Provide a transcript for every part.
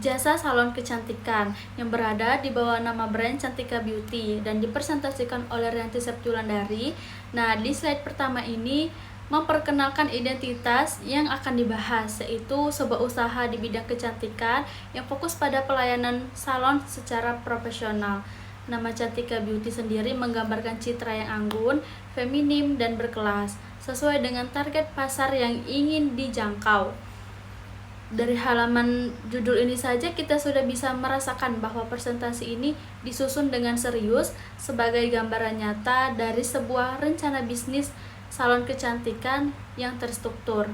jasa salon kecantikan yang berada di bawah nama brand Cantika Beauty dan dipresentasikan oleh Rianti Septiulandari. Nah, di slide pertama ini memperkenalkan identitas yang akan dibahas, yaitu sebuah usaha di bidang kecantikan yang fokus pada pelayanan salon secara profesional. Nama Cantika Beauty sendiri menggambarkan citra yang anggun, feminim, dan berkelas, sesuai dengan target pasar yang ingin dijangkau. Dari halaman judul ini saja kita sudah bisa merasakan bahwa presentasi ini disusun dengan serius sebagai gambaran nyata dari sebuah rencana bisnis salon kecantikan yang terstruktur.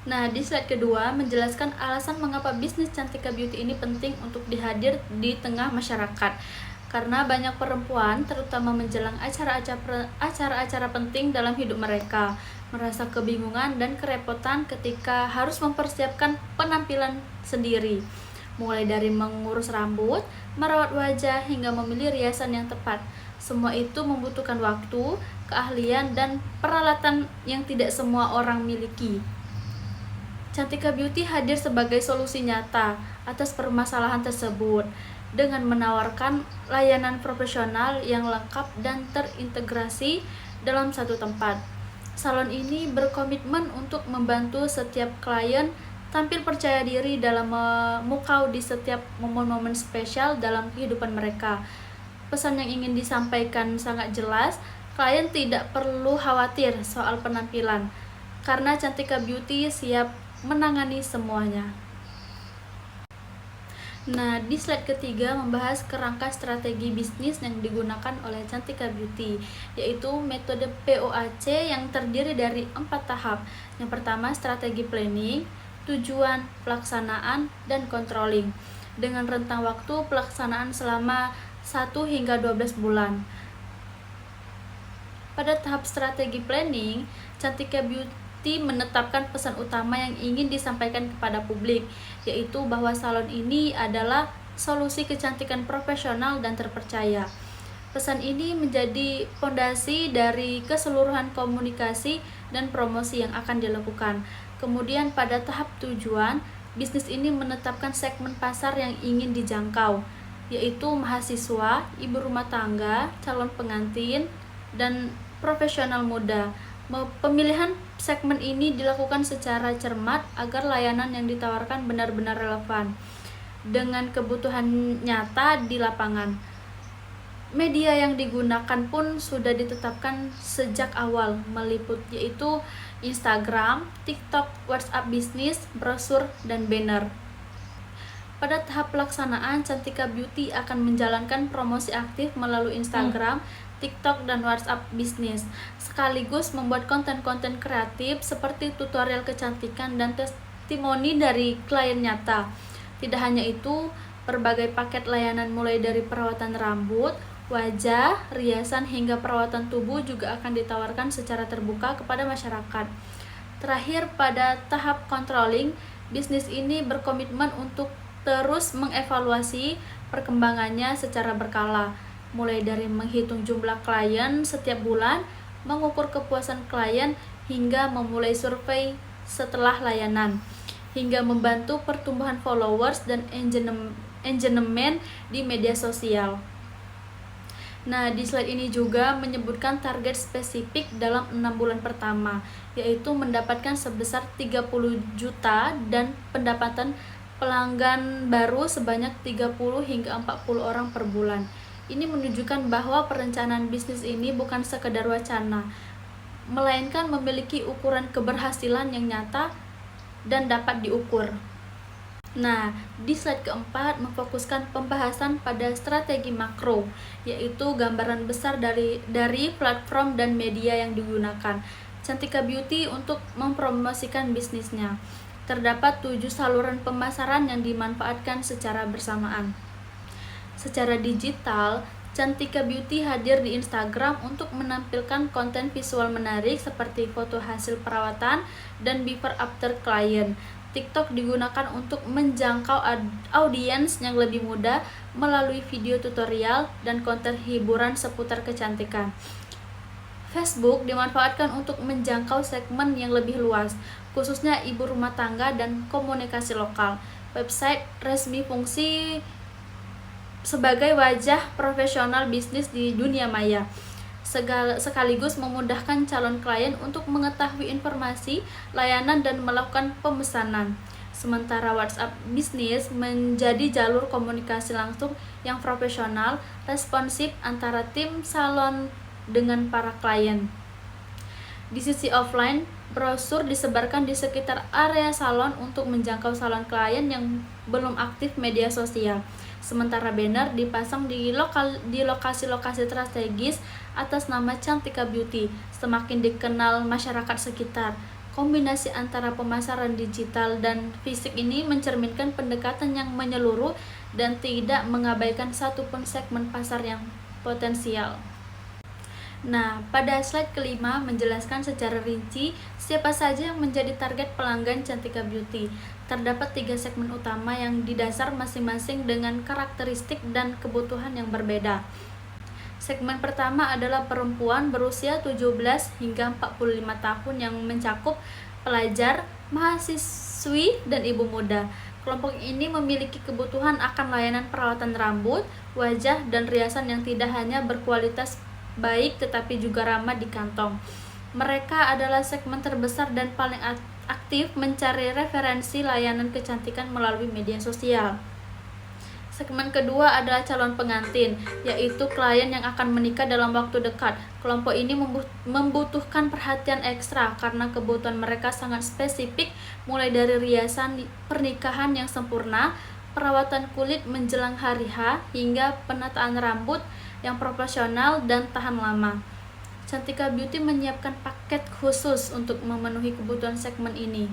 Nah, di slide kedua menjelaskan alasan mengapa bisnis Cantika Beauty ini penting untuk dihadir di tengah masyarakat. Karena banyak perempuan, terutama menjelang acara-acara penting dalam hidup mereka, merasa kebingungan dan kerepotan ketika harus mempersiapkan penampilan sendiri. Mulai dari mengurus rambut, merawat wajah, hingga memilih riasan yang tepat. Semua itu membutuhkan waktu, keahlian, dan peralatan yang tidak semua orang miliki. Cantika Beauty hadir sebagai solusi nyata atas permasalahan tersebut dengan menawarkan layanan profesional yang lengkap dan terintegrasi dalam satu tempat. Salon ini berkomitmen untuk membantu setiap klien tampil percaya diri dalam memukau di setiap momen-momen spesial dalam kehidupan mereka. Pesan yang ingin disampaikan sangat jelas, klien tidak perlu khawatir soal penampilan, karena Cantika Beauty siap menangani semuanya. Nah, di slide ketiga membahas kerangka strategi bisnis yang digunakan oleh Cantika Beauty, yaitu metode POAC yang terdiri dari 4 tahap. Yang pertama, strategi planning, tujuan, pelaksanaan, dan controlling, dengan rentang waktu pelaksanaan selama 1 hingga 12 bulan. Pada tahap strategi planning, Cantika Beauty menetapkan pesan utama yang ingin disampaikan kepada publik, yaitu bahwa salon ini adalah solusi kecantikan profesional dan terpercaya. Pesan ini menjadi fondasi dari keseluruhan komunikasi dan promosi yang akan dilakukan. Kemudian pada tahap tujuan, bisnis ini menetapkan segmen pasar yang ingin dijangkau, yaitu mahasiswa, ibu rumah tangga, calon pengantin, dan profesional muda. Pemilihan segmen ini dilakukan secara cermat agar layanan yang ditawarkan benar-benar relevan dengan kebutuhan nyata di lapangan. Media yang digunakan pun sudah ditetapkan sejak awal, meliput yaitu Instagram, TikTok, WhatsApp bisnis, brosur, dan banner. Pada tahap pelaksanaan, Cantika Beauty akan menjalankan promosi aktif melalui Instagram, TikTok, dan WhatsApp bisnis, sekaligus membuat konten-konten kreatif seperti tutorial kecantikan dan testimoni dari klien nyata. Tidak hanya itu, berbagai paket layanan mulai dari perawatan rambut, wajah, riasan, hingga perawatan tubuh juga akan ditawarkan secara terbuka kepada masyarakat. Terakhir, pada tahap controlling, bisnis ini berkomitmen untuk terus mengevaluasi perkembangannya secara berkala, mulai dari menghitung jumlah klien setiap bulan, mengukur kepuasan klien, hingga memulai survei setelah layanan, hingga membantu pertumbuhan followers dan engagement di media sosial. Nah, di slide ini juga menyebutkan target spesifik dalam 6 bulan pertama, yaitu mendapatkan sebesar 30 juta dan pendapatan pelanggan baru sebanyak 30 hingga 40 orang per bulan. Ini menunjukkan bahwa perencanaan bisnis ini bukan sekedar wacana, melainkan memiliki ukuran keberhasilan yang nyata dan dapat diukur. Nah, di slide keempat memfokuskan pembahasan pada strategi makro, yaitu gambaran besar dari platform dan media yang digunakan Cantika Beauty untuk mempromosikan bisnisnya. Terdapat 7 saluran pemasaran yang dimanfaatkan secara bersamaan. Secara digital, Cantika Beauty hadir di Instagram untuk menampilkan konten visual menarik seperti foto hasil perawatan dan before after klien. TikTok digunakan untuk menjangkau audiens yang lebih muda melalui video tutorial dan konten hiburan seputar kecantikan. Facebook dimanfaatkan untuk menjangkau segmen yang lebih luas, khususnya ibu rumah tangga dan komunikasi lokal. website resmi fungsi sebagai wajah profesional bisnis di dunia maya, sekaligus memudahkan calon klien untuk mengetahui informasi, layanan, dan melakukan pemesanan. Sementara WhatsApp Business menjadi jalur komunikasi langsung yang profesional, responsif antara tim salon dengan para klien. Di sisi offline, brosur disebarkan di sekitar area salon untuk menjangkau salon klien yang belum aktif media sosial. Sementara banner dipasang di lokasi-lokasi strategis atas nama Cantika Beauty, semakin dikenal masyarakat sekitar. Kombinasi antara pemasaran digital dan fisik ini mencerminkan pendekatan yang menyeluruh dan tidak mengabaikan satupun segmen pasar yang potensial. Nah, pada slide kelima menjelaskan secara rinci siapa saja yang menjadi target pelanggan Cantika Beauty. Terdapat 3 segmen utama yang didasar masing-masing dengan karakteristik dan kebutuhan yang berbeda. Segmen pertama adalah perempuan berusia 17 hingga 45 tahun yang mencakup pelajar, mahasiswi, dan ibu muda. Kelompok ini memiliki kebutuhan akan layanan perawatan rambut, wajah, dan riasan yang tidak hanya berkualitas baik tetapi juga ramah di kantong. Mereka adalah segmen terbesar dan paling aktif mencari referensi layanan kecantikan melalui media sosial. Segmen kedua adalah calon pengantin, yaitu klien yang akan menikah dalam waktu dekat. Kelompok ini membutuhkan perhatian ekstra karena kebutuhan mereka sangat spesifik, mulai dari riasan pernikahan yang sempurna, perawatan kulit menjelang hari H, hingga penataan rambut yang profesional dan tahan lama. Cantika Beauty menyiapkan paket khusus untuk memenuhi kebutuhan segmen ini.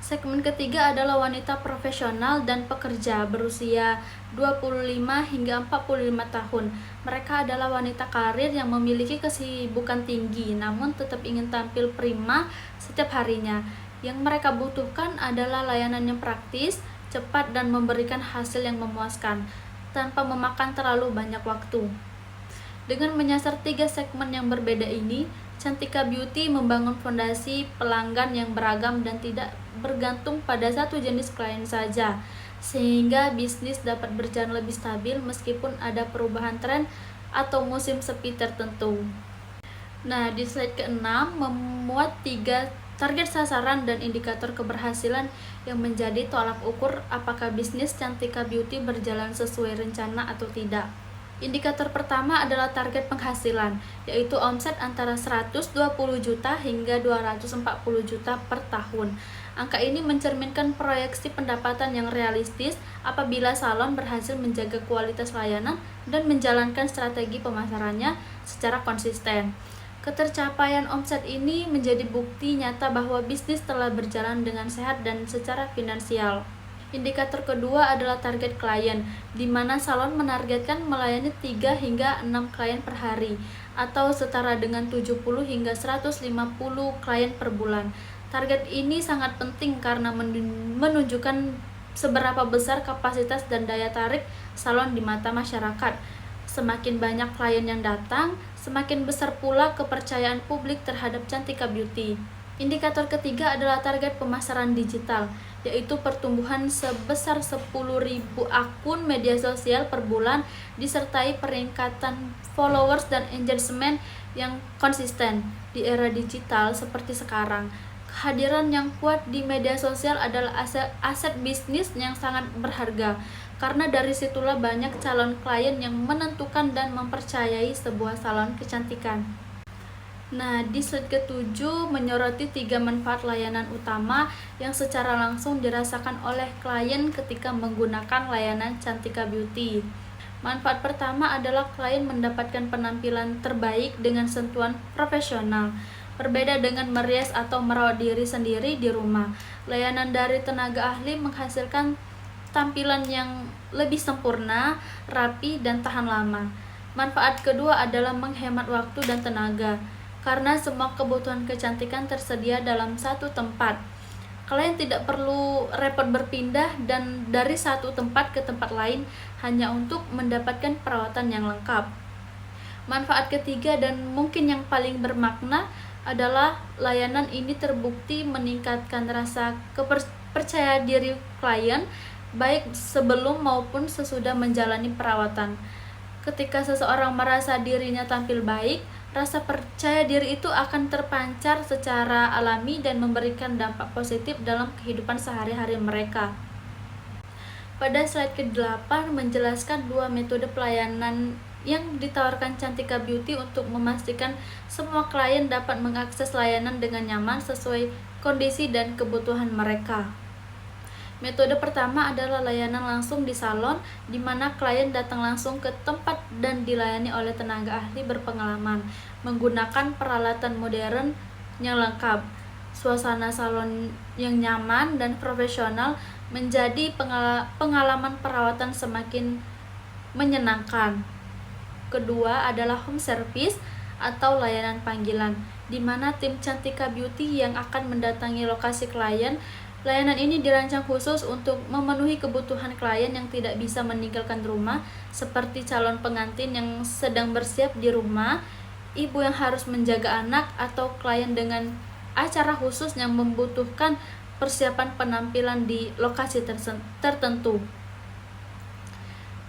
Segmen ketiga adalah wanita profesional dan pekerja berusia 25 hingga 45 tahun. Mereka adalah wanita karir yang memiliki kesibukan tinggi namun tetap ingin tampil prima setiap harinya. Yang mereka butuhkan adalah layanan yang praktis, cepat, dan memberikan hasil yang memuaskan tanpa memakan terlalu banyak waktu. Dengan menyasar 3 segmen yang berbeda ini, Cantika Beauty membangun fondasi pelanggan yang beragam dan tidak bergantung pada satu jenis klien saja, sehingga bisnis dapat berjalan lebih stabil meskipun ada perubahan tren atau musim sepi tertentu. Nah, di slide ke-6 memuat 3 target sasaran dan indikator keberhasilan yang menjadi tolak ukur apakah bisnis Cantika Beauty berjalan sesuai rencana atau tidak. Indikator pertama adalah target penghasilan, yaitu omset antara 120 juta hingga 240 juta per tahun. Angka ini mencerminkan proyeksi pendapatan yang realistis apabila salon berhasil menjaga kualitas layanan dan menjalankan strategi pemasarannya secara konsisten. Ketercapaian omset ini menjadi bukti nyata bahwa bisnis telah berjalan dengan sehat dan secara finansial. Indikator kedua adalah target klien, di mana salon menargetkan melayani 3 hingga 6 klien per hari, atau setara dengan 70 hingga 150 klien per bulan. Target ini sangat penting karena menunjukkan seberapa besar kapasitas dan daya tarik salon di mata masyarakat. Semakin banyak klien yang datang, semakin besar pula kepercayaan publik terhadap Cantika Beauty. Indikator ketiga adalah target pemasaran digital, yaitu pertumbuhan sebesar 10.000 akun media sosial per bulan disertai peningkatan followers dan engagement yang konsisten. Di era digital seperti sekarang, kehadiran yang kuat di media sosial adalah aset bisnis yang sangat berharga, karena dari situlah banyak calon klien yang menentukan dan mempercayai sebuah salon kecantikan. Nah, di slide ke-7 menyoroti 3 manfaat layanan utama yang secara langsung dirasakan oleh klien ketika menggunakan layanan Cantika Beauty. Manfaat pertama adalah klien mendapatkan penampilan terbaik dengan sentuhan profesional. Berbeda dengan merias atau merawat diri sendiri di rumah, layanan dari tenaga ahli menghasilkan tampilan yang lebih sempurna, rapi, dan tahan lama. Manfaat kedua adalah menghemat waktu dan tenaga, karena semua kebutuhan kecantikan tersedia dalam satu tempat. Kalian tidak perlu repot berpindah dan dari satu tempat ke tempat lain hanya untuk mendapatkan perawatan yang lengkap. Manfaat ketiga dan mungkin yang paling bermakna adalah layanan ini terbukti meningkatkan rasa percaya diri klien baik sebelum maupun sesudah menjalani perawatan. Ketika seseorang merasa dirinya tampil baik, rasa percaya diri itu akan terpancar secara alami dan memberikan dampak positif dalam kehidupan sehari-hari mereka. Pada slide ke-8 menjelaskan 2 metode pelayanan yang ditawarkan Cantika Beauty untuk memastikan semua klien dapat mengakses layanan dengan nyaman sesuai kondisi dan kebutuhan mereka. Metode pertama adalah layanan langsung di salon, di mana klien datang langsung ke tempat dan dilayani oleh tenaga ahli berpengalaman, menggunakan peralatan modern yang lengkap. Suasana salon yang nyaman dan profesional menjadi pengalaman perawatan semakin menyenangkan. Kedua adalah home service atau layanan panggilan, di mana tim Cantika Beauty yang akan mendatangi lokasi klien. Layanan ini dirancang khusus untuk memenuhi kebutuhan klien yang tidak bisa meninggalkan rumah, seperti calon pengantin yang sedang bersiap di rumah, ibu yang harus menjaga anak, atau klien dengan acara khusus yang membutuhkan persiapan penampilan di lokasi tertentu.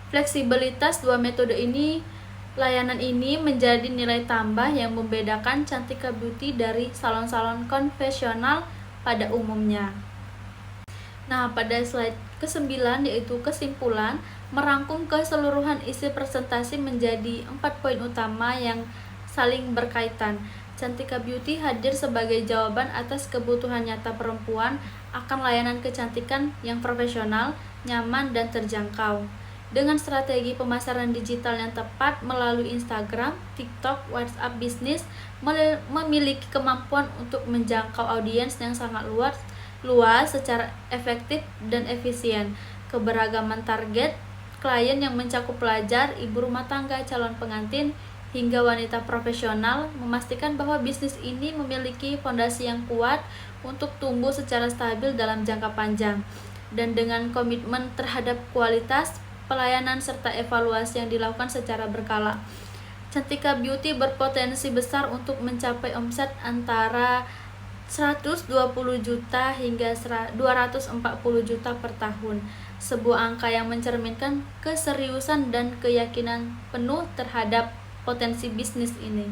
Fleksibilitas 2 metode ini, layanan ini menjadi nilai tambah yang membedakan Cantika Beauty dari salon-salon konvensional pada umumnya. Nah, pada slide ke-9 yaitu kesimpulan, merangkum keseluruhan isi presentasi menjadi 4 poin utama yang saling berkaitan. Cantika Beauty hadir sebagai jawaban atas kebutuhan nyata perempuan akan layanan kecantikan yang profesional, nyaman, dan terjangkau. Dengan strategi pemasaran digital yang tepat melalui Instagram, TikTok, WhatsApp Business, memiliki kemampuan untuk menjangkau audiens yang sangat luas secara efektif dan efisien. Keberagaman target klien yang mencakup pelajar, ibu rumah tangga, calon pengantin, hingga wanita profesional memastikan bahwa bisnis ini memiliki fondasi yang kuat untuk tumbuh secara stabil dalam jangka panjang. Dan dengan komitmen terhadap kualitas pelayanan serta evaluasi yang dilakukan secara berkala, Cantika Beauty berpotensi besar untuk mencapai omset antara 120 juta hingga 240 juta per tahun, sebuah angka yang mencerminkan keseriusan dan keyakinan penuh terhadap potensi bisnis ini.